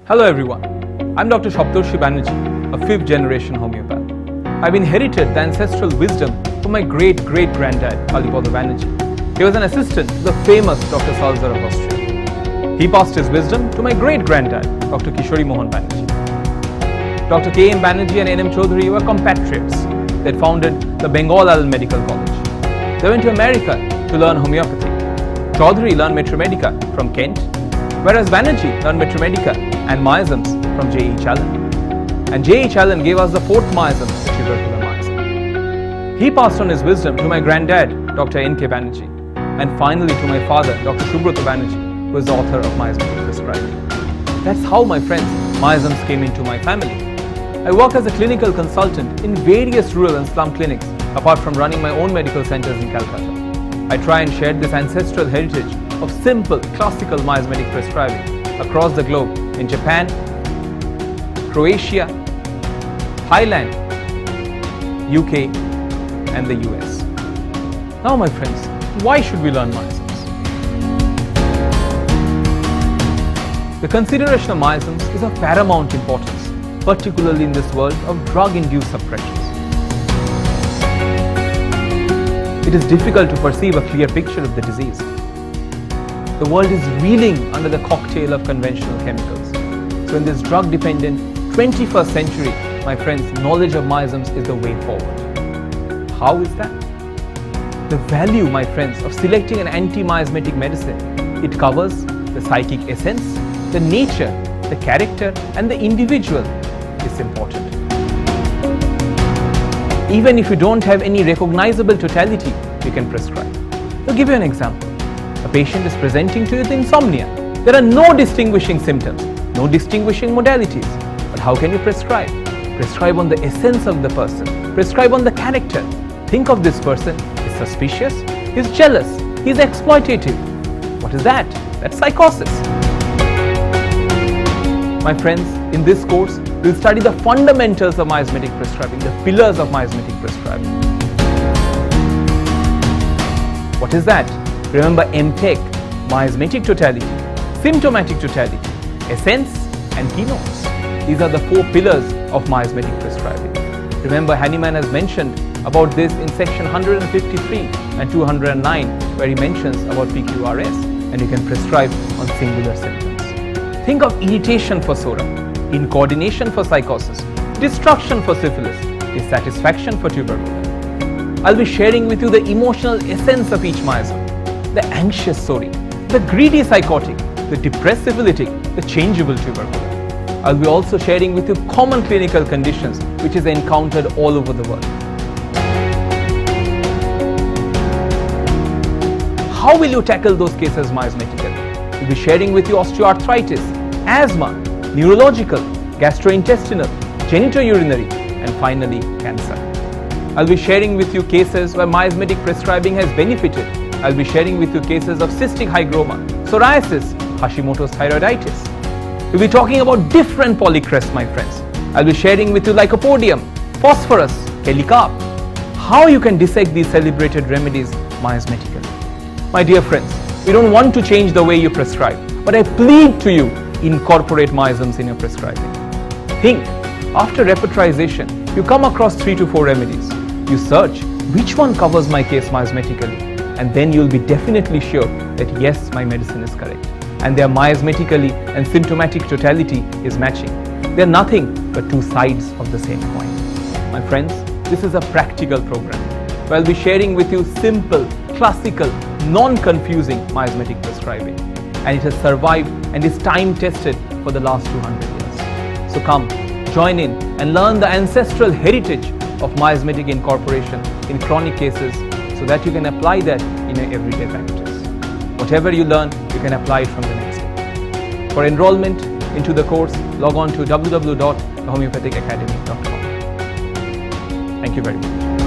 Hello everyone, I'm Dr. Saptarshi Banerjea, a 5th generation homeopath. I've inherited the ancestral wisdom from my great-great-granddad, Lycopodium Banerjea. He was an assistant to the famous Dr. Salzer of Austria. He passed his wisdom to my great-granddad, Dr. Kishori Mohan Banerjea. Dr. K. M. Banerjea and N. M. Chaudhary were compatriots. They founded the Bengal Medical College. They went to America to learn homeopathy. Chaudhary learned Materia Medica from Kent, whereas Banerjea learned Materia Medica and Miasms from J.E. Challen. And J.E. Challen gave us the 4th Miasm, the tubercular miasm. He passed on his wisdom to my granddad, Dr. N.K. Banerjea, and finally to my father, Dr. Subrata Banerjea, who is the author of Miasmatic Prescribing. That's how, my friends, miasms came into my family. I work as a clinical consultant in various rural and slum clinics, apart from running my own medical centers in Calcutta. I try and share this ancestral heritage of simple, classical miasmatic prescribing across the globe in Japan, Croatia, Thailand, UK, and the US. Now, my friends, why should we learn miasms? The consideration of miasms is of paramount importance, particularly in this world of drug-induced suppressions. It is difficult to perceive a clear picture of the disease. The world is reeling under the cocktail of conventional chemicals. So in this drug-dependent 21st century, my friends, knowledge of miasms is the way forward. How is that? The value, my friends, of selecting an anti-miasmatic medicine. It covers the psychic essence, the nature, the character, and the individual is important. Even if you don't have any recognizable totality, you can prescribe. I'll give you an example. A patient is presenting to you with insomnia. There are no distinguishing symptoms, no distinguishing modalities. But how can you prescribe? Prescribe on the essence of the person. Prescribe on the character. Think of this person. He's suspicious, he's jealous, he's exploitative. What is that? That's psychosis. My friends, in this course, we'll study the fundamentals of miasmatic prescribing, the pillars of miasmatic prescribing. What is that? Remember MTech, miasmatic totality, symptomatic totality, essence, and keynotes. These are the 4 pillars of miasmatic prescribing. Remember, Hahnemann has mentioned about this in section 153 and 209, where he mentions about PQRS, and you can prescribe on singular symptoms. Think of irritation for Psora, incoordination for psychosis, destruction for syphilis, dissatisfaction for tuberculosis. I'll be sharing with you the emotional essence of each miasm, the anxious Psori, the greedy psychotic, the depressed syphilitic, the changeable tubercular. I'll be also sharing with you common clinical conditions which is encountered all over the world. How will you tackle those cases miasmatically? We'll be sharing with you osteoarthritis, asthma, neurological, gastrointestinal, genitourinary, and finally cancer. I'll be sharing with you cases where miasmatic prescribing has benefited. I'll be sharing with you cases of cystic hygroma, psoriasis, Hashimoto's thyroiditis. We'll be talking about different polycrests, my friends. I'll be sharing with you Lycopodium, phosphorus, helicarp, how you can dissect these celebrated remedies miasmatically. My dear friends, we don't want to change the way you prescribe, but I plead to you, incorporate miasms in your prescribing. Think, after repertorization, you come across 3 to 4 remedies. You search, which one covers my case miasmatically? And then you'll be definitely sure that yes, my medicine is correct. And their miasmatically and symptomatic totality is matching. They're nothing but 2 sides of the same coin. My friends, this is a practical program where I'll be sharing with you simple, classical, non-confusing miasmatic prescribing. And it has survived and is time-tested for the last 200 years. So come, join in and learn the ancestral heritage of miasmatic incorporation in chronic cases so that you can apply that in your everyday practice. Whatever you learn, you can apply it from the next day. For enrollment into the course, log on to www.homeopathicacademy.com. Thank you very much.